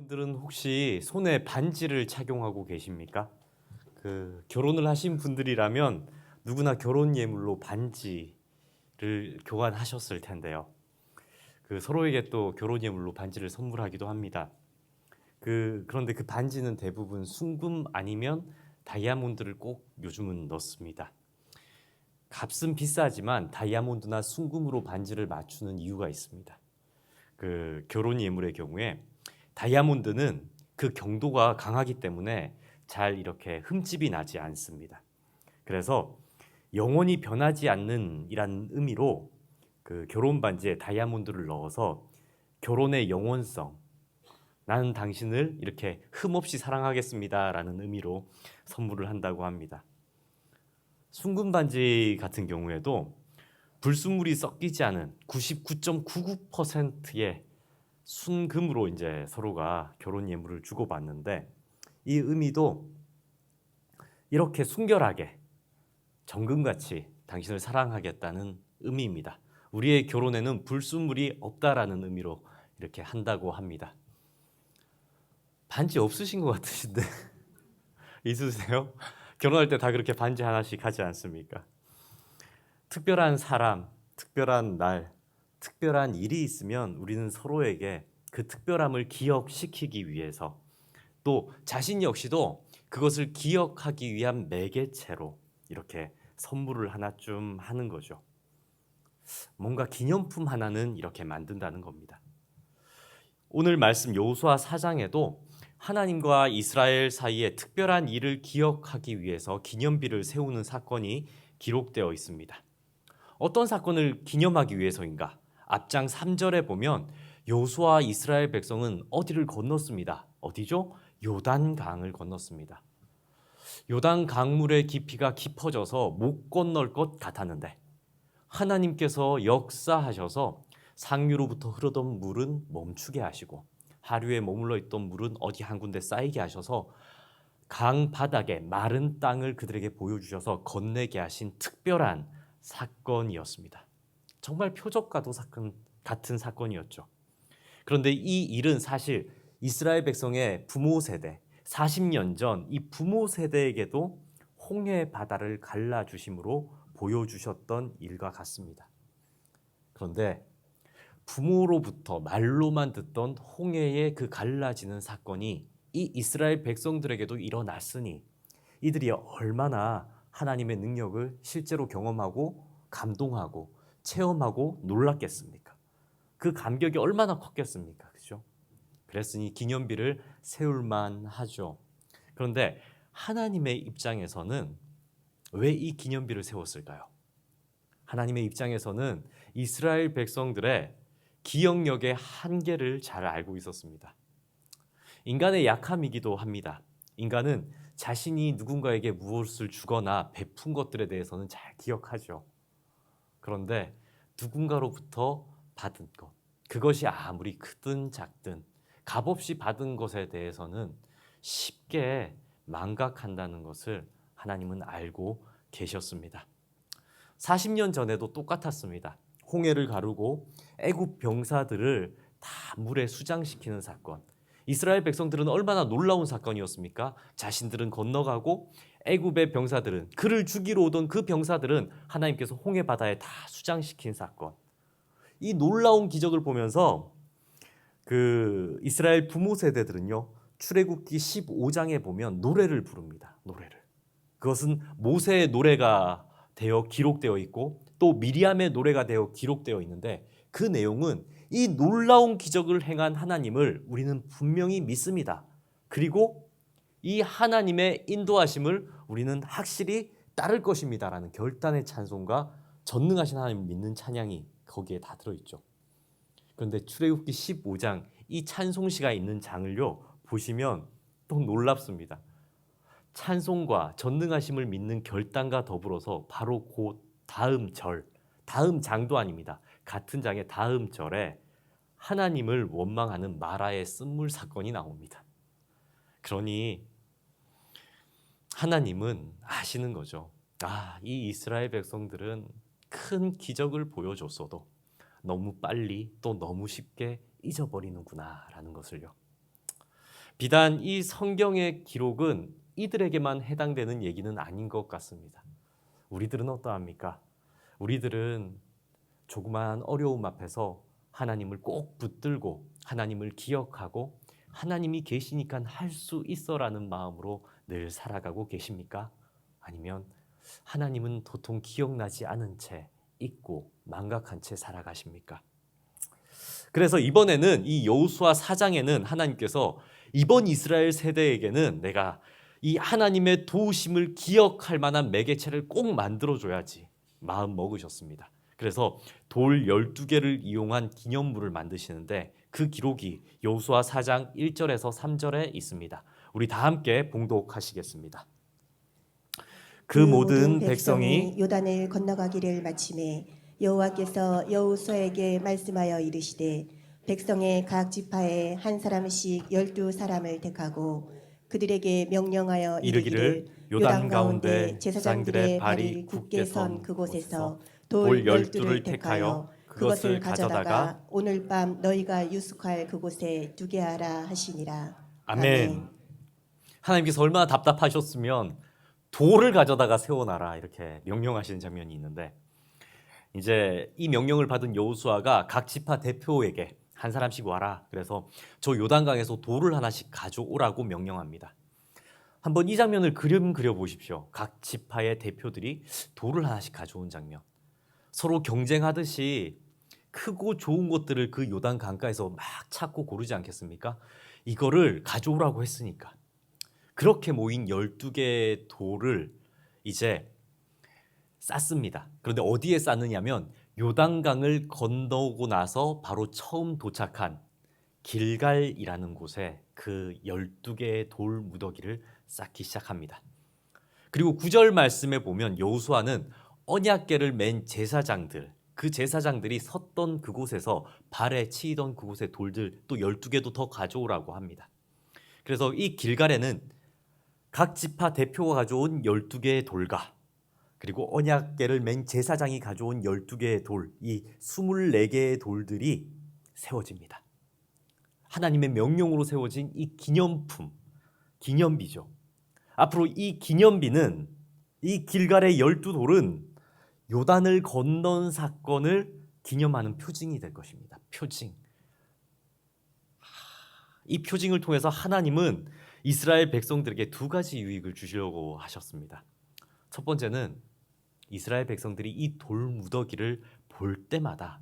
여러분들은 혹시 손에 반지를 착용하고 계십니까? 결혼을 하신 분들이라면 누구나 결혼 예물로 반지를 교환하셨을 텐데요. 서로에게 또 결혼 예물로 반지를 선물하기도 합니다. 그런데 그 반지는 대부분 순금 아니면 다이아몬드를 꼭 요즘은 넣습니다. 값은 비싸지만 다이아몬드나 순금으로 반지를 맞추는 이유가 있습니다. 결혼 예물의 경우에 다이아몬드는 그 경도가 강하기 때문에 잘 이렇게 흠집이 나지 않습니다. 그래서 영원히 변하지 않는 이란 의미로 결혼 반지에 다이아몬드를 넣어서 결혼의 영원성, 나는 당신을 이렇게 흠없이 사랑하겠습니다라는 의미로 선물을 한다고 합니다. 순금 반지 같은 경우에도 불순물이 섞이지 않은 99.99%의 순금으로 이제 서로가 결혼 예물을 주고받는데, 이 의미도 이렇게 순결하게 정금같이 당신을 사랑하겠다는 의미입니다. 우리의 결혼에는 불순물이 없다라는 의미로 이렇게 한다고 합니다. 반지 없으신 것 같으신데 있으세요? 결혼할 때 다 그렇게 반지 하나씩 하지 않습니까? 특별한 사람, 특별한 날, 특별한 일이 있으면 우리는 서로에게 그 특별함을 기억시키기 위해서, 또 자신 역시도 그것을 기억하기 위한 매개체로 이렇게 선물을 하나쯤 하는 거죠. 뭔가 기념품 하나는 이렇게 만든다는 겁니다. 오늘 말씀 여호수아 4장에도 하나님과 이스라엘 사이의 특별한 일을 기억하기 위해서 기념비를 세우는 사건이 기록되어 있습니다. 어떤 사건을 기념하기 위해서인가? 앞장 3절에 보면 여호수아와 이스라엘 백성은 어디를 건넜습니다. 어디죠? 요단강을 건넜습니다. 요단 강물의 깊이가 깊어져서 못 건널 것 같았는데 하나님께서 역사하셔서 상류로부터 흐르던 물은 멈추게 하시고 하류에 머물러 있던 물은 어디 한 군데 쌓이게 하셔서 강 바닥에 마른 땅을 그들에게 보여주셔서 건네게 하신 특별한 사건이었습니다. 정말 표적과도 같은 사건이었죠. 그런데 이 일은 사실 이스라엘 백성의 부모 세대, 40년 전 이 부모 세대에게도 홍해 바다를 갈라주심으로 보여주셨던 일과 같습니다. 그런데 부모로부터 말로만 듣던 홍해의 그 갈라지는 사건이 이 이스라엘 백성들에게도 일어났으니 이들이 얼마나 하나님의 능력을 실제로 경험하고 감동하고 체험하고 놀랐겠습니까? 그 감격이 얼마나 컸겠습니까? 그죠? 그랬으니 기념비를 세울만 하죠. 그런데 하나님의 입장에서는 왜 이 기념비를 세웠을까요? 하나님의 입장에서는 이스라엘 백성들의 기억력의 한계를 잘 알고 있었습니다. 인간의 약함이기도 합니다. 인간은 자신이 누군가에게 무엇을 주거나 베푼 것들에 대해서는 잘 기억하죠. 그런데 누군가로부터 받은 것, 그것이 아무리 크든 작든 값없이 받은 것에 대해서는 쉽게 망각한다는 것을 하나님은 알고 계셨습니다. 40년 전에도 똑같았습니다. 홍해를 가르고 애굽 병사들을 다 물에 수장시키는 사건. 이스라엘 백성들은 얼마나 놀라운 사건이었습니까? 자신들은 건너가고 애굽의 병사들은, 그를 죽이러 오던 그 병사들은 하나님께서 홍해 바다에 다 수장시킨 사건. 이 놀라운 기적을 보면서 이스라엘 부모 세대들은요, 출애굽기 15장에 보면 노래를 부릅니다. 노래를. 그것은 모세의 노래가 되어 기록되어 있고 또 미리암의 노래가 되어 기록되어 있는데, 그 내용은 이 놀라운 기적을 행한 하나님을 우리는 분명히 믿습니다. 그리고 이 하나님의 인도하심을 우리는 확실히 따를 것입니다라는 결단의 찬송과 전능하신 하나님을 믿는 찬양이 거기에 다 들어있죠. 그런데 출애굽기 15장 이 찬송시가 있는 장을요 보시면 또 놀랍습니다. 찬송과 전능하심을 믿는 결단과 더불어서 바로 그 다음 절, 다음 장도 아닙니다. 같은 장의 다음 절에 하나님을 원망하는 마라의 쓴물 사건이 나옵니다. 그러니 하나님은 아시는 거죠. 이 이스라엘 백성들은 큰 기적을 보여줬어도 너무 빨리 또 너무 쉽게 잊어버리는구나 라는 것을요. 비단 이 성경의 기록은 이들에게만 해당되는 얘기는 아닌 것 같습니다. 우리들은 어떠합니까? 우리들은 조그마한 어려움 앞에서 하나님을 꼭 붙들고 하나님을 기억하고 하나님이 계시니까 할 수 있어라는 마음으로 늘 살아가고 계십니까? 아니면 하나님은 도통 기억나지 않은 채 잊고 망각한 채 살아가십니까? 그래서 이번에는 이 여호수아 4장에는 하나님께서 이번 이스라엘 세대에게는 내가 이 하나님의 도우심을 기억할 만한 매개체를 꼭 만들어줘야지 마음 먹으셨습니다. 그래서 돌 12개를 이용한 기념물을 만드시는데 그 기록이 여호수아 4장 1절에서 3절에 있습니다. 우리 다 함께 봉독하시겠습니다. 그 모든 백성이 요단을 건너가기를 마침에 여호와께서 여호수아에게 말씀하여 이르시되 백성의 각 지파에 한 사람씩 12사람을 택하고 그들에게 명령하여 이르기를 요단 가운데 제사장들의 발이 굳게 선 그곳에서 돌 12를 택하여 그것을 가져다가 오늘 밤 너희가 유숙할 그곳에 두게 하라 하시니라. 아멘. 하나님께서 얼마나 답답하셨으면 돌을 가져다가 세워놔라 이렇게 명령하시는 장면이 있는데, 이제 이 명령을 받은 여호수아가 각 지파 대표에게 한 사람씩 와라, 그래서 저 요단강에서 돌을 하나씩 가져오라고 명령합니다. 한번 이 장면을 그려보십시오. 각 지파의 대표들이 돌을 하나씩 가져온 장면. 서로 경쟁하듯이 크고 좋은 것들을 그 요단 강가에서 막 찾고 고르지 않겠습니까? 이거를 가져오라고 했으니까. 그렇게 모인 12개의 돌을 이제 쌌습니다. 그런데 어디에 쌌느냐면 요단강을 건너고 나서 바로 처음 도착한 길갈이라는 곳에 그 12개의 돌 무더기를 쌓기 시작합니다. 그리고 9절 말씀에 보면 여호수아는 언약궤를 맨 제사장들, 그 제사장들이 섰던 그곳에서 발에 치이던 그곳의 돌들 또 12개도 더 가져오라고 합니다. 그래서 이 길갈에는 각 지파 대표가 가져온 12개의 돌과 그리고 언약궤를 맨 제사장이 가져온 12개의 돌, 이 24개의 돌들이 세워집니다. 하나님의 명령으로 세워진 이 기념품, 기념비죠. 앞으로 이 기념비는, 이 길갈의 12돌은 요단을 건넌 사건을 기념하는 표징이 될 것입니다. 표징. 이 표징을 통해서 하나님은 이스라엘 백성들에게 두 가지 유익을 주시려고 하셨습니다. 첫 번째는 이스라엘 백성들이 이 돌 무더기를 볼 때마다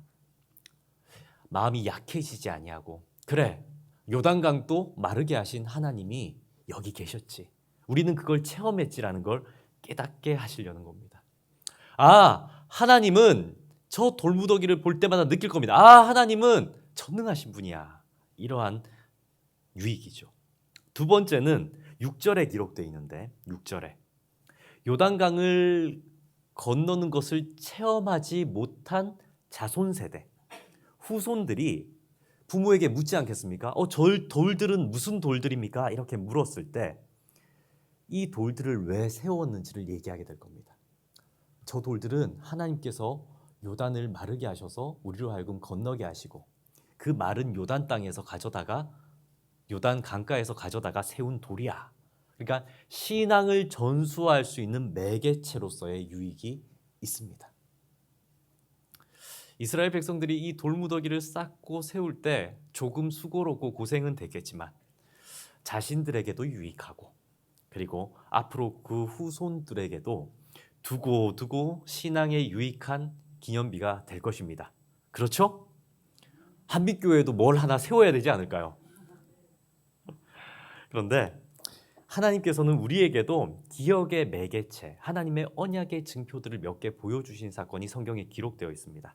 마음이 약해지지 아니하고, 그래, 요단강도 마르게 하신 하나님이 여기 계셨지, 우리는 그걸 체험했지라는 걸 깨닫게 하시려는 겁니다. 아, 하나님은 저 돌무더기를 볼 때마다 느낄 겁니다. 아, 하나님은 전능하신 분이야. 이러한 유익이죠. 두 번째는 6절에 기록되어 있는데, 6절에 요단강을 건너는 것을 체험하지 못한 자손 세대, 후손들이 부모에게 묻지 않겠습니까? 저 돌들은 무슨 돌들입니까? 이렇게 물었을 때 이 돌들을 왜 세웠는지를 얘기하게 될 겁니다. 저 돌들은 하나님께서 요단을 마르게 하셔서 우리로 하여금 건너게 하시고 그 마른 요단 땅에서 가져다가 요단 강가에서 가져다가 세운 돌이야. 그러니까 신앙을 전수할 수 있는 매개체로서의 유익이 있습니다. 이스라엘 백성들이 이 돌무더기를 쌓고 세울 때 조금 수고롭고 고생은 되겠지만 자신들에게도 유익하고, 그리고 앞으로 그 후손들에게도 두고 신앙에 유익한 기념비가 될 것입니다. 그렇죠? 한빛교회도 뭘 하나 세워야 되지 않을까요? 그런데 하나님께서는 우리에게도 기억의 매개체, 하나님의 언약의 증표들을 몇 개 보여주신 사건이 성경에 기록되어 있습니다.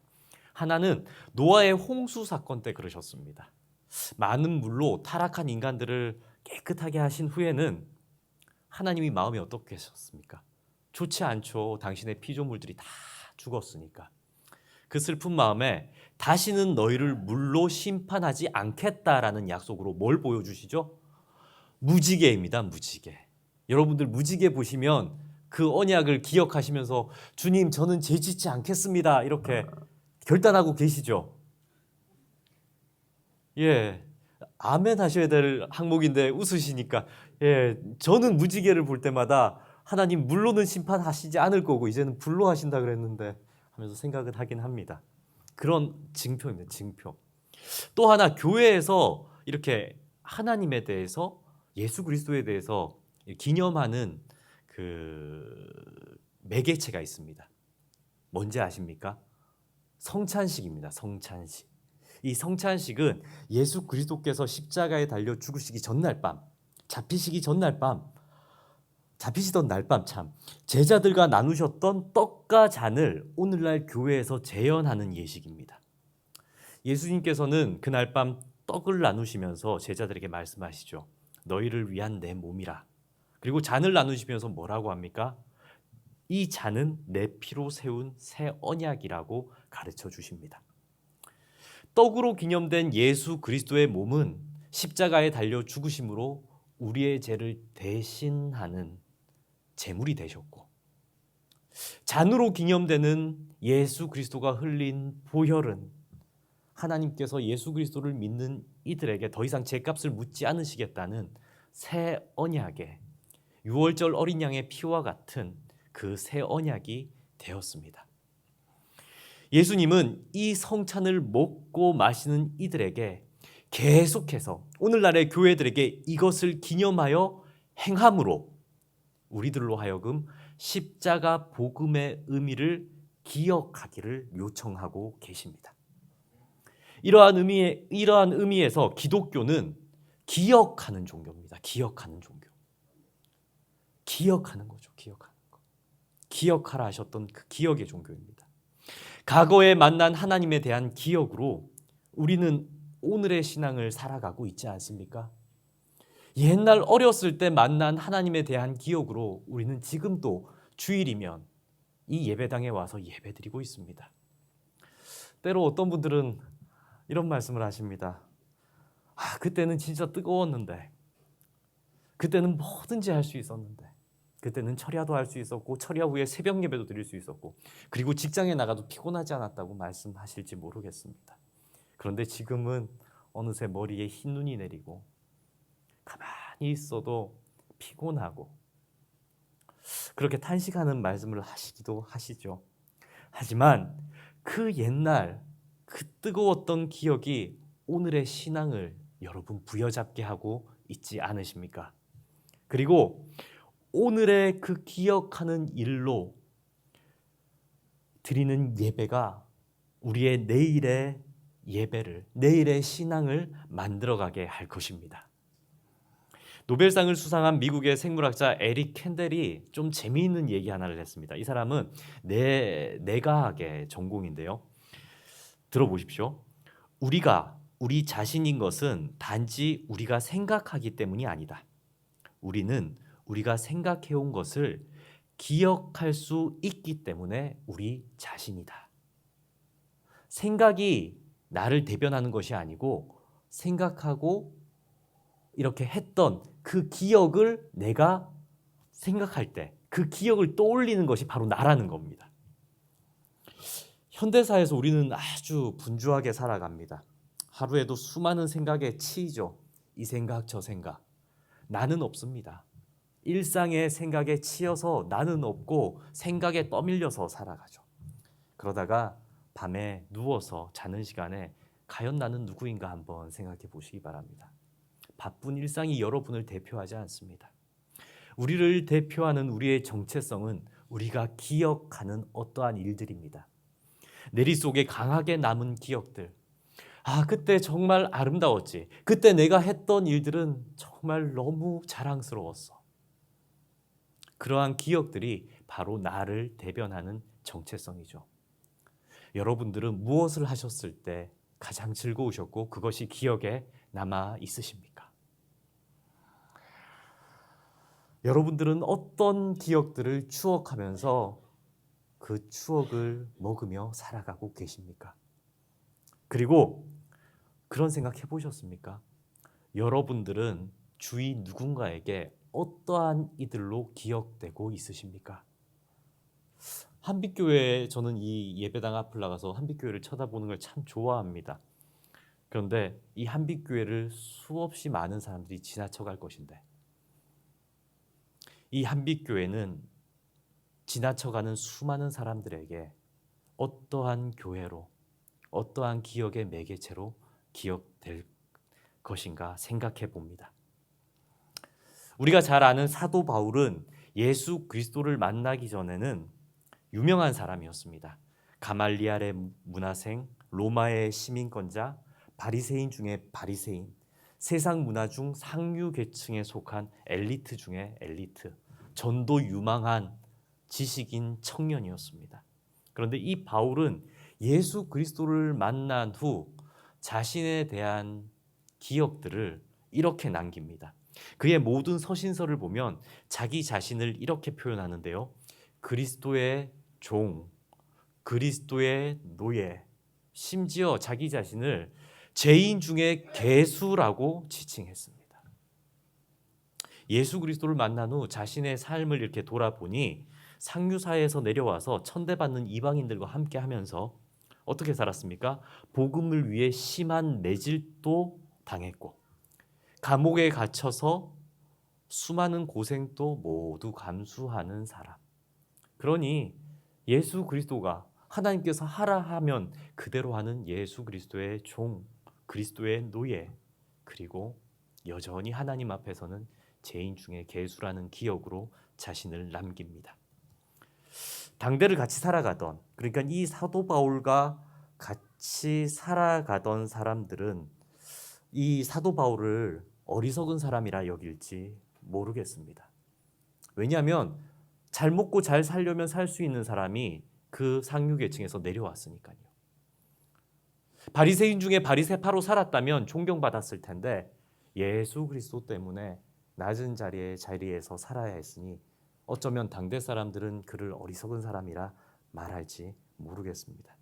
하나는 노아의 홍수 사건 때 그러셨습니다. 많은 물로 타락한 인간들을 깨끗하게 하신 후에는 하나님이 마음이 어떻게 하셨습니까? 좋지 않죠. 당신의 피조물들이 다 죽었으니까. 그 슬픈 마음에 다시는 너희를 물로 심판하지 않겠다라는 약속으로 뭘 보여주시죠? 무지개입니다. 무지개. 여러분들 무지개 보시면 그 언약을 기억하시면서 주님, 저는 죄 짓지 않겠습니다, 이렇게 결단하고 계시죠? 예. 아멘 하셔야 될 항목인데 웃으시니까 예, 저는 무지개를 볼 때마다 하나님 물로는 심판하시지 않을 거고 이제는 불로 하신다 그랬는데 하면서 생각은 하긴 합니다. 그런 징표입니다. 징표. 또 하나 교회에서 이렇게 하나님에 대해서 예수 그리스도에 대해서 기념하는 그 매개체가 있습니다. 뭔지 아십니까? 성찬식입니다. 성찬식. 이 성찬식은 예수 그리스도께서 십자가에 달려 죽으시기 전날 밤, 잡히시던 날 밤 참 제자들과 나누셨던 떡과 잔을 오늘날 교회에서 재현하는 예식입니다. 예수님께서는 그날 밤 떡을 나누시면서 제자들에게 말씀하시죠. 너희를 위한 내 몸이라. 그리고 잔을 나누시면서 뭐라고 합니까? 이 잔은 내 피로 세운 새 언약이라고 가르쳐 주십니다. 떡으로 기념된 예수 그리스도의 몸은 십자가에 달려 죽으심으로 우리의 죄를 대신하는 제물이 되셨고, 잔으로 기념되는 예수 그리스도가 흘린 보혈은 하나님께서 예수 그리스도를 믿는 이들에게 더 이상 죄값을 묻지 않으시겠다는 새 언약의 유월절 어린 양의 피와 같은 그 새 언약이 되었습니다. 예수님은 이 성찬을 먹고 마시는 이들에게 계속해서 오늘날의 교회들에게 이것을 기념하여 행함으로 우리들로 하여금 십자가 복음의 의미를 기억하기를 요청하고 계십니다. 이러한 의미에서 기독교는 기억하는 종교입니다. 기억하는 종교. 기억하는 거죠. 기억하는 거. 기억하라 하셨던 그 기억의 종교입니다. 과거에 만난 하나님에 대한 기억으로 우리는 오늘의 신앙을 살아가고 있지 않습니까? 옛날 어렸을 때 만난 하나님에 대한 기억으로 우리는 지금도 주일이면 이 예배당에 와서 예배드리고 있습니다. 때로 어떤 분들은 이런 말씀을 하십니다. 그때는 진짜 뜨거웠는데, 그때는 뭐든지 할 수 있었는데, 그때는 철야도 할 수 있었고 철야 후에 새벽 예배도 드릴 수 있었고 그리고 직장에 나가도 피곤하지 않았다고 말씀하실지 모르겠습니다. 그런데 지금은 어느새 머리에 흰 눈이 내리고 가만히 있어도 피곤하고 그렇게 탄식하는 말씀을 하시기도 하시죠. 하지만 그 옛날 그 뜨거웠던 기억이 오늘의 신앙을 여러분 부여잡게 하고 있지 않으십니까? 그리고 오늘의 그 기억하는 일로 드리는 예배가 우리의 내일의 예배를, 내일의 신앙을 만들어가게 할 것입니다. 노벨상을 수상한 미국의 생물학자 에릭 캔델이 좀 재미있는 얘기 하나를 했습니다. 이 사람은 내과학의 전공인데요. 들어보십시오. 우리 자신인 것은 단지 우리가 생각하기 때문이 아니다. 우리는 우리가 생각해온 것을 기억할 수 있기 때문에 우리 자신이다. 생각이 나를 대변하는 것이 아니고 생각하고 이렇게 했던 그 기억을 내가 생각할 때 그 기억을 떠올리는 것이 바로 나라는 겁니다. 현대사에서 우리는 아주 분주하게 살아갑니다. 하루에도 수많은 생각에 치이죠. 이 생각 저 생각. 나는 없습니다. 일상의 생각에 치여서 나는 없고 생각에 떠밀려서 살아가죠. 그러다가 밤에 누워서 자는 시간에 과연 나는 누구인가 한번 생각해 보시기 바랍니다. 바쁜 일상이 여러분을 대표하지 않습니다. 우리를 대표하는 우리의 정체성은 우리가 기억하는 어떠한 일들입니다. 내리 속에 강하게 남은 기억들. 그때 정말 아름다웠지. 그때 내가 했던 일들은 정말 너무 자랑스러웠어. 그러한 기억들이 바로 나를 대변하는 정체성이죠. 여러분들은 무엇을 하셨을 때 가장 즐거우셨고 그것이 기억에 남아 있으십니까? 여러분들은 어떤 기억들을 추억하면서 그 추억을 먹으며 살아가고 계십니까? 그리고 그런 생각 해보셨습니까? 여러분들은 주위 누군가에게 어떠한 이들로 기억되고 있으십니까? 한빛교회에 저는 이 예배당 앞을 나가서 한빛교회를 쳐다보는 걸 참 좋아합니다. 그런데 이 한빛교회를 수없이 많은 사람들이 지나쳐갈 것인데 이 한빛교회는 지나쳐가는 수많은 사람들에게 어떠한 교회로 어떠한 기억의 매개체로 기억될 것인가 생각해 봅니다. 우리가 잘 아는 사도 바울은 예수 그리스도를 만나기 전에는 유명한 사람이었습니다. 가말리알의 문화생, 로마의 시민권자, 바리새인 중에 바리새인, 세상 문화 중 상류 계층에 속한 엘리트 중에 엘리트, 전도 유망한 지식인 청년이었습니다. 그런데 이 바울은 예수 그리스도를 만난 후 자신에 대한 기억들을 이렇게 남깁니다. 그의 모든 서신서를 보면 자기 자신을 이렇게 표현하는데요. 그리스도의 종, 그리스도의 노예, 심지어 자기 자신을 죄인 중에 괴수라고 지칭했습니다. 예수 그리스도를 만난 후 자신의 삶을 이렇게 돌아보니 상류사회에서 내려와서 천대받는 이방인들과 함께 하면서 어떻게 살았습니까? 복음을 위해 심한 매질도 당했고 감옥에 갇혀서 수많은 고생도 모두 감수하는 사람. 그러니 예수 그리스도가 하나님께서 하라 하면 그대로 하는 예수 그리스도의 종, 그리스도의 노예, 그리고 여전히 하나님 앞에서는 죄인 중에 괴수라는 기억으로 자신을 남깁니다. 당대를 같이 살아가던, 그러니까 이 사도 바울과 같이 살아가던 사람들은 이 사도 바울을 어리석은 사람이라 여길지 모르겠습니다. 왜냐하면 잘 먹고 잘 살려면 살 수 있는 사람이 그 상류 계층에서 내려왔으니까요. 바리새인 중에 바리새파로 살았다면 존경받았을 텐데 예수 그리스도 때문에 낮은 자리에서 살아야 했으니 어쩌면 당대 사람들은 그를 어리석은 사람이라 말할지 모르겠습니다.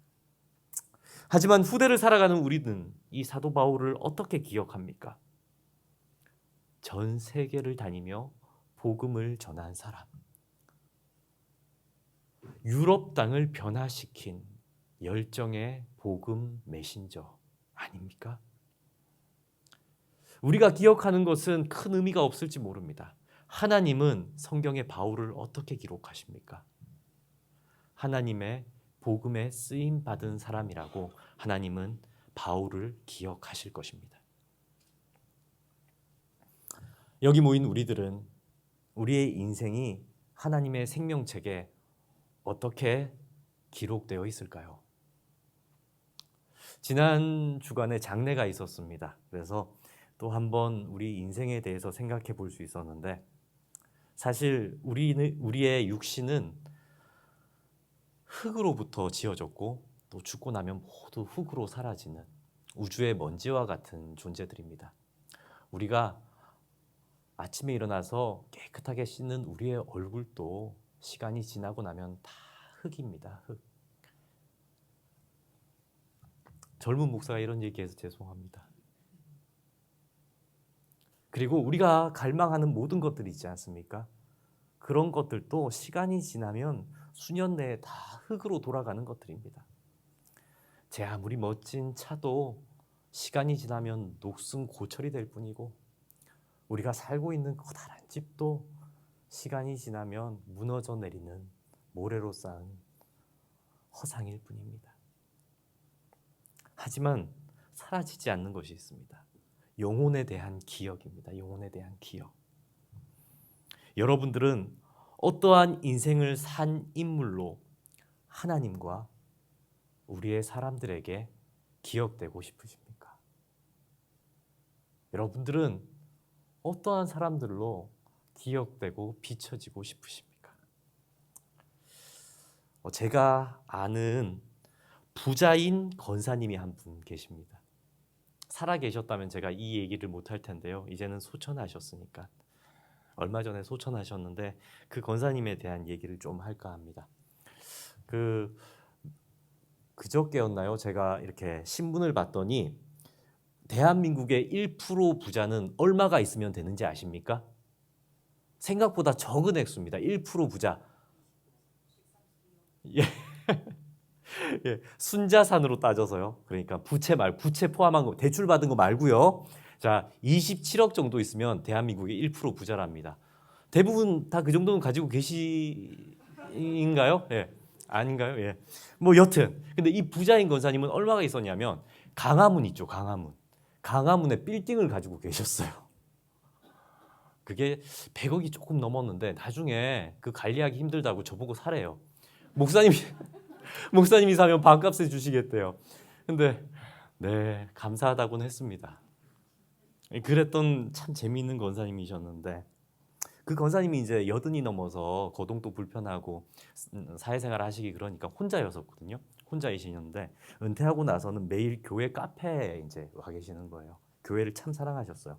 하지만 후대를 살아가는 우리는 이 사도 바울을 어떻게 기억합니까? 전 세계를 다니며 복음을 전한 사람, 유럽 땅을 변화시킨 열정의 복음 메신저 아닙니까? 우리가 기억하는 것은 큰 의미가 없을지 모릅니다. 하나님은 성경에 바울을 어떻게 기록하십니까? 하나님의 복음에 쓰임 받은 사람이라고 하나님은 바울을 기억하실 것입니다. 여기 모인 우리들은 우리의 인생이 하나님의 생명책에 어떻게 기록되어 있을까요? 지난 주간에 장례가 있었습니다. 그래서 또 한번 우리 인생에 대해서 생각해 볼 수 있었는데 사실 우리의 육신은 흙으로부터 지어졌고 또 죽고 나면 모두 흙으로 사라지는 우주의 먼지와 같은 존재들입니다. 우리가 아침에 일어나서 깨끗하게 씻는 우리의 얼굴도 시간이 지나고 나면 다 흙입니다. 흙. 젊은 목사가 이런 얘기해서 죄송합니다. 그리고 우리가 갈망하는 모든 것들이 있지 않습니까? 그런 것들도 시간이 지나면 수년 내에 다 흙으로 돌아가는 것들입니다. 제 아무리 멋진 차도 시간이 지나면 녹슨 고철이 될 뿐이고 우리가 살고 있는 커다란 집도 시간이 지나면 무너져 내리는 모래로 쌓은 허상일 뿐입니다. 하지만 사라지지 않는 것이 있습니다. 영혼에 대한 기억입니다. 영혼에 대한 기억. 여러분들은 어떠한 인생을 산 인물로 하나님과 우리의 사람들에게 기억되고 싶으십니까? 여러분들은 어떠한 사람들로 기억되고 비춰지고 싶으십니까? 제가 아는 부자인 권사님이 한 분 계십니다. 살아 계셨다면 제가 이 얘기를 못할 텐데요. 이제는 소천하셨으니까. 얼마 전에 소천하셨는데 그 권사님에 대한 얘기를 좀 할까 합니다. 그저께였나요? 제가 이렇게 신문을 봤더니 대한민국의 1% 부자는 얼마가 있으면 되는지 아십니까? 생각보다 적은 액수입니다. 1% 부자. 예. 예, 순자산으로 따져서요. 그러니까 부채 포함한 거 대출 받은 거 말고요. 자, 27억 정도 있으면 대한민국의 1% 부자랍니다. 대부분 다 그 정도는 가지고 계시인가요? 예. 아닌가요? 예. 뭐 여튼 근데 이 부자인 권사님은 얼마가 있었냐면 강화문 있죠, 강화문. 강화문에 빌딩을 가지고 계셨어요. 그게 100억이 조금 넘었는데 나중에 그 관리하기 힘들다고 저보고 사래요. 목사님이 목사님이 사면 반값에 주시겠대요. 근데 네, 감사하다고는 했습니다. 그랬던 참 재미있는 권사님이셨는데 그 권사님이 이제 여든이 넘어서 거동도 불편하고 사회생활 하시기 그러니까 혼자였었거든요. 혼자이시는데 은퇴하고 나서는 매일 교회 카페에 이제 와 계시는 거예요. 교회를 참 사랑하셨어요.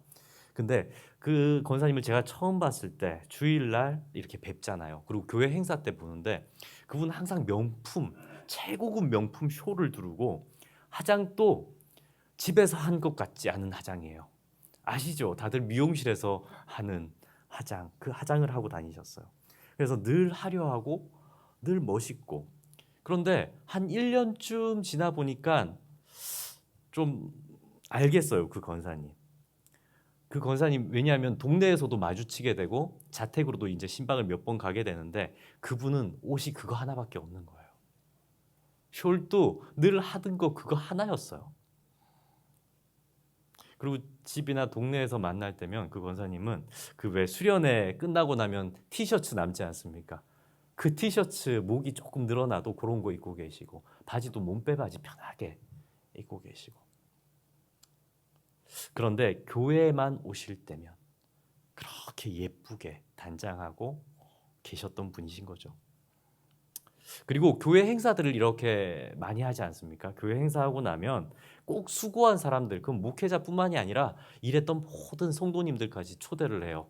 근데 그 권사님을 제가 처음 봤을 때 주일날 이렇게 뵙잖아요. 그리고 교회 행사 때 보는데 그분은 항상 명품, 최고급 명품 쇼를 두르고 화장도 집에서 한 것 같지 않은 화장이에요. 아시죠? 다들 미용실에서 하는 화장, 그 화장을 하고 다니셨어요. 그래서 늘 화려하고 늘 멋있고 그런데 한 1년쯤 지나 보니까 좀 알겠어요. 그 권사님. 그 권사님 왜냐하면 동네에서도 마주치게 되고 자택으로도 이제 신방을 몇 번 가게 되는데 그분은 옷이 그거 하나밖에 없는 거예요. 숄도 늘 하던 거 그거 하나였어요. 그리고 집이나 동네에서 만날 때면 그 권사님은 그 왜 수련회 끝나고 나면 티셔츠 남지 않습니까? 그 티셔츠 목이 조금 늘어나도 그런 거 입고 계시고 바지도 몸빼바지 편하게 입고 계시고 그런데 교회에만 오실 때면 그렇게 예쁘게 단장하고 계셨던 분이신 거죠. 그리고 교회 행사들을 이렇게 많이 하지 않습니까? 교회 행사하고 나면 꼭 수고한 사람들, 그 목회자뿐만이 아니라 일했던 모든 성도님들까지 초대를 해요.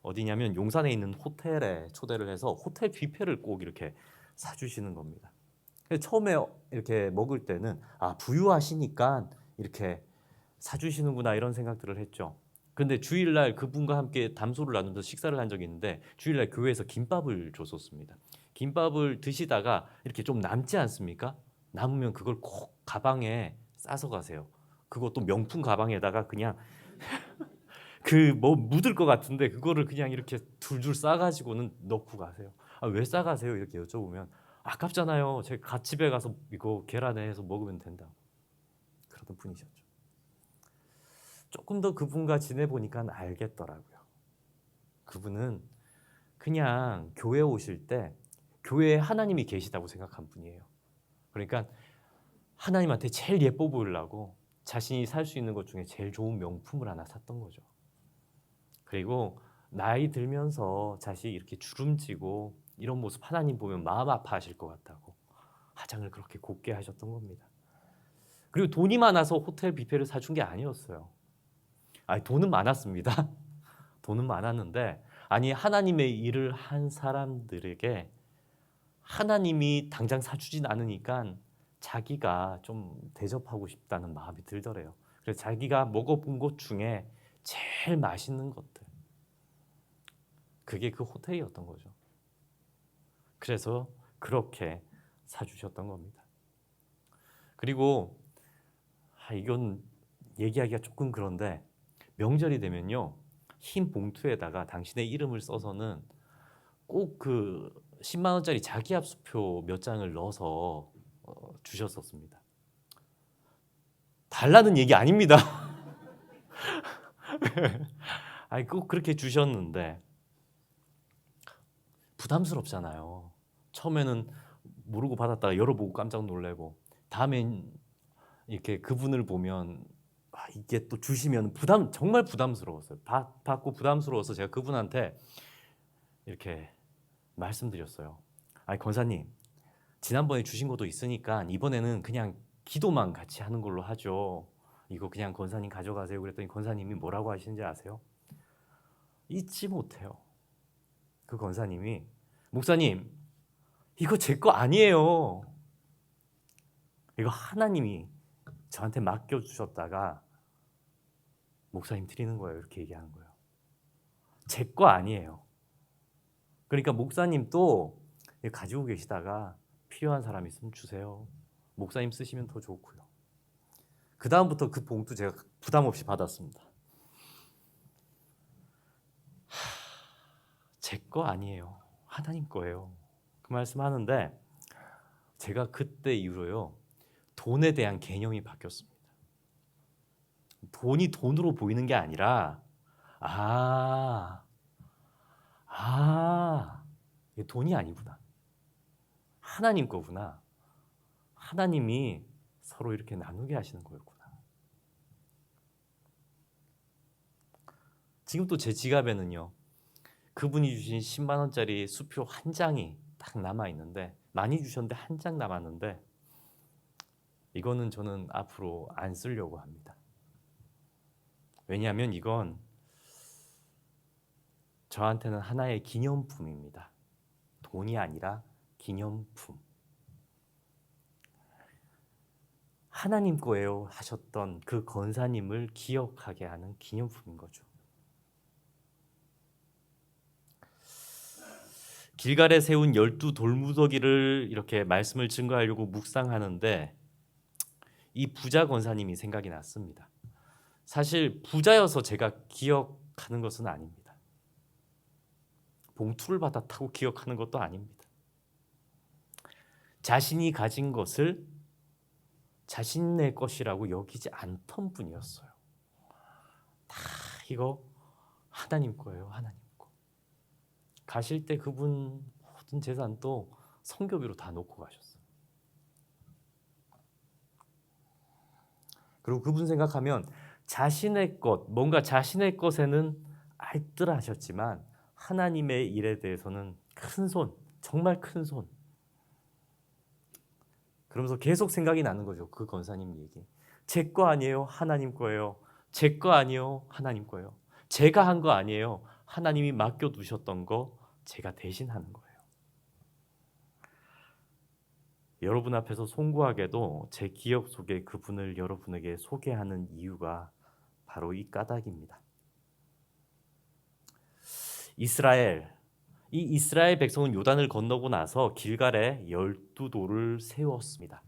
어디냐면 용산에 있는 호텔에 초대를 해서 호텔 뷔페를 꼭 이렇게 사주시는 겁니다. 처음에 이렇게 먹을 때는 아 부유하시니까 이렇게 사주시는구나 이런 생각들을 했죠. 근데 주일날 그분과 함께 담소를 나누면서 식사를 한 적이 있는데 주일날 교회에서 김밥을 줬었습니다. 김밥을 드시다가 이렇게 좀 남지 않습니까? 남으면 그걸 꼭 가방에 싸서 가세요. 그것도 명품 가방에다가 그냥 그 뭐 묻을 것 같은데 그거를 그냥 이렇게 둘둘 싸가지고는 넣고 가세요. 아, 왜 싸가세요? 이렇게 여쭤보면 아깝잖아요. 제가 갓집에 가서 이거 계란에 해서 먹으면 된다. 그러던 분이셨죠. 조금 더 그분과 지내보니까 알겠더라고요. 그분은 그냥 교회 오실 때 교회에 하나님이 계시다고 생각한 분이에요. 그러니까 하나님한테 제일 예뻐 보이려고 자신이 살 수 있는 것 중에 제일 좋은 명품을 하나 샀던 거죠. 그리고 나이 들면서 자신이 이렇게 주름지고 이런 모습 하나님 보면 마음 아파하실 것 같다고 화장을 그렇게 곱게 하셨던 겁니다. 그리고 돈이 많아서 호텔 뷔페를 사준 게 아니었어요. 아니, 돈은 많았습니다. 돈은 많았는데 아니 하나님의 일을 한 사람들에게 하나님이 당장 사주진 않으니까 자기가 좀 대접하고 싶다는 마음이 들더래요. 그래서 자기가 먹어본 것 중에 제일 맛있는 것들 그게 그 호텔이었던 거죠. 그래서 그렇게 사주셨던 겁니다. 그리고 이건 얘기하기가 조금 그런데 명절이 되면요 흰 봉투에다가 당신의 이름을 써서는 꼭 그 10만 원짜리 자기압수표 몇 장을 넣어서 주셨었습니다. 달라는 얘기 아닙니다. 아니 꼭 그렇게 주셨는데 부담스럽잖아요. 처음에는 모르고 받았다가 열어보고 깜짝 놀래고 다음엔 이렇게 그분을 보면 이게 또 주시면 정말 부담스러웠어요. 받고 부담스러워서 제가 그분한테 이렇게 말씀드렸어요. 아니 권사님 지난번에 주신 것도 있으니까 이번에는 그냥 기도만 같이 하는 걸로 하죠. 이거 그냥 권사님 가져가세요. 그랬더니 권사님이 뭐라고 하시는지 아세요? 잊지 못해요. 그 권사님이 목사님 이거 제 거 아니에요. 이거 하나님이 저한테 맡겨주셨다가 목사님 드리는 거예요. 이렇게 얘기하는 거예요. 제 거 아니에요. 그러니까 목사님도 가지고 계시다가 필요한 사람 있으면 주세요. 목사님 쓰시면 더 좋고요. 그 다음부터 그 봉투 제가 부담 없이 받았습니다. 제 거 아니에요. 하나님 거예요. 그 말씀하는데 제가 그때 이후로요, 돈에 대한 개념이 바뀌었습니다. 돈이 돈으로 보이는 게 아니라 이게 돈이 아니구나. 하나님 거구나. 하나님이 서로 이렇게 나누게 하시는 거였구나. 지금 또 제 지갑에는요, 그분이 주신 10만 원짜리 수표 한 장이 딱 남아 있는데, 많이 주셨는데 한 장 남았는데 이거는 저는 앞으로 안 쓰려고 합니다. 왜냐하면 이건 저한테는 하나의 기념품입니다. 돈이 아니라 기념품. 하나님 거예요 하셨던 그 권사님을 기억하게 하는 기념품인 거죠. 길갈에 세운 12 돌무더기를 이렇게 말씀을 증거하려고 묵상하는데 이 부자 권사님이 생각이 났습니다. 사실 부자여서 제가 기억하는 것은 아닙니다. 봉투를 받았다고 기억하는 것도 아닙니다. 자신이 가진 것을 자신의 것이라고 여기지 않던 분이었어요. 다 이거 하나님 거예요, 하나님 거. 가실 때 그분 모든 재산도 성교비로 다 놓고 가셨어요. 그리고 그분 생각하면 자신의 것, 뭔가 자신의 것에는 알뜰하셨지만 하나님의 일에 대해서는 큰 손, 정말 큰 손. 그러면서 계속 생각이 나는 거죠. 그 권사님 얘기. 제 거 아니에요. 하나님 거예요. 제 거 아니에요. 하나님 거예요. 제가 한 거 아니에요. 하나님이 맡겨두셨던 거 제가 대신 하는 거예요. 여러분 앞에서 송구하게도 제 기억 속에 그분을 여러분에게 소개하는 이유가 바로 이 까닭입니다. 이 이스라엘 백성은 요단을 건너고 나서 길갈에 12돌을 세웠습니다.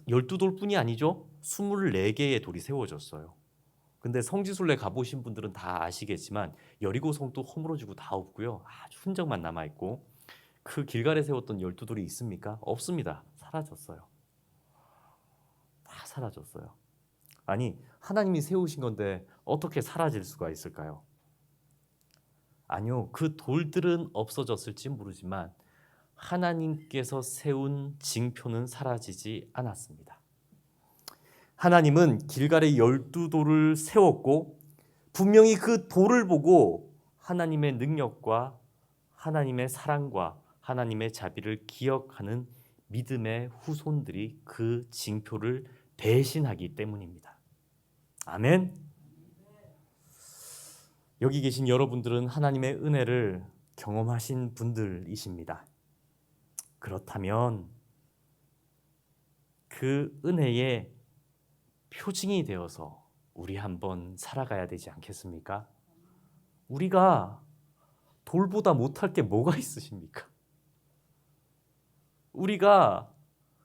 12돌뿐이 아니죠. 24개의 돌이 세워졌어요. 근데 성지순례 가보신 분들은 다 아시겠지만 여리고 성도 허물어지고 다 없고요. 아주 흔적만 남아있고, 그 길갈에 세웠던 12돌이 있습니까? 없습니다. 사라졌어요. 다 사라졌어요. 아니, 하나님이 세우신 건데 어떻게 사라질 수가 있을까요? 아니요, 그 돌들은 없어졌을지 모르지만 하나님께서 세운 징표는 사라지지 않았습니다. 하나님은 길갈에 12돌을 세웠고 분명히 그 돌을 보고 하나님의 능력과 하나님의 사랑과 하나님의 자비를 기억하는 믿음의 후손들이 그 징표를 대신하기 때문입니다. 아멘. 여기 계신 여러분들은 하나님의 은혜를 경험하신 분들이십니다. 그렇다면 그 은혜의 표징이 되어서 우리 한번 살아가야 되지 않겠습니까? 우리가 돌보다 못할 게 뭐가 있으십니까? 우리가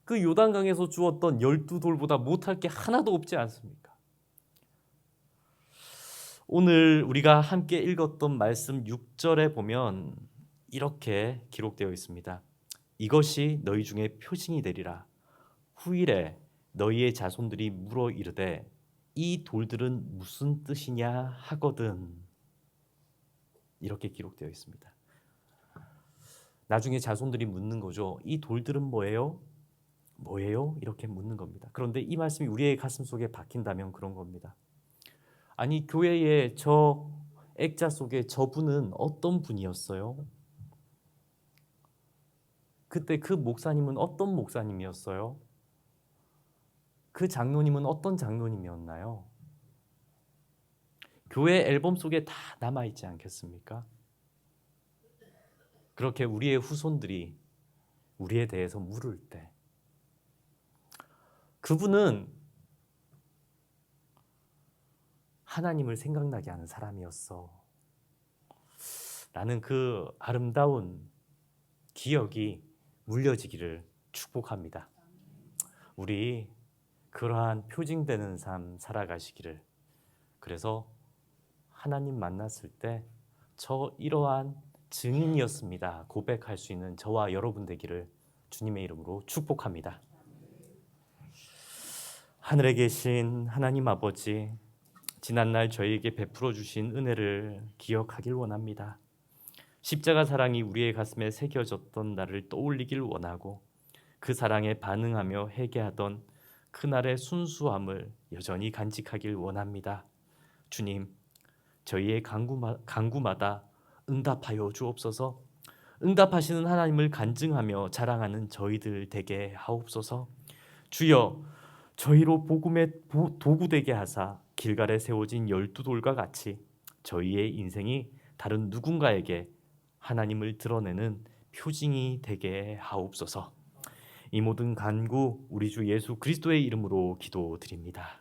그 요단강에서 주었던 12돌보다 못할 게 하나도 없지 않습니까? 오늘 우리가 함께 읽었던 말씀 6절에 보면 이렇게 기록되어 있습니다. 이것이 너희 중에 표징이 되리라. 후일에 너희의 자손들이 물어 이르되 이 돌들은 무슨 뜻이냐 하거든. 이렇게 기록되어 있습니다. 나중에 자손들이 묻는 거죠. 이 돌들은 뭐예요? 뭐예요? 이렇게 묻는 겁니다. 그런데 이 말씀이 우리의 가슴 속에 박힌다면 그런 겁니다. 아니, 교회의 저 액자 속에 저분은 어떤 분이었어요? 그때 그 목사님은 어떤 목사님이었어요? 그 장로님은 어떤 장로님이었나요? 교회 앨범 속에 다 남아있지 않겠습니까? 그렇게 우리의 후손들이 우리에 대해서 물을 때 그분은 하나님을 생각나게 하는 사람이었어 라는 그 아름다운 기억이 물려지기를 축복합니다. 우리 그러한 표징되는 삶 살아가시기를. 그래서 하나님 만났을 때 저 이러한 증인이었습니다 고백할 수 있는 저와 여러분 되기를 주님의 이름으로 축복합니다. 하늘에 계신 하나님 아버지, 지난날 저희에게 베풀어 주신 은혜를 기억하길 원합니다. 십자가 사랑이 우리의 가슴에 새겨졌던 날을 떠올리길 원하고 그 사랑에 반응하며 회개하던 그날의 순수함을 여전히 간직하길 원합니다. 주님, 저희의 간구마다 응답하여 주옵소서. 응답하시는 하나님을 간증하며 자랑하는 저희들 되게 하옵소서. 주여, 저희로 복음의 도구 되게 하사 길갈에 세워진 12돌과 같이 저희의 인생이 다른 누군가에게 하나님을 드러내는 표징이 되게 하옵소서. 이 모든 간구 우리 주 예수 그리스도의 이름으로 기도드립니다.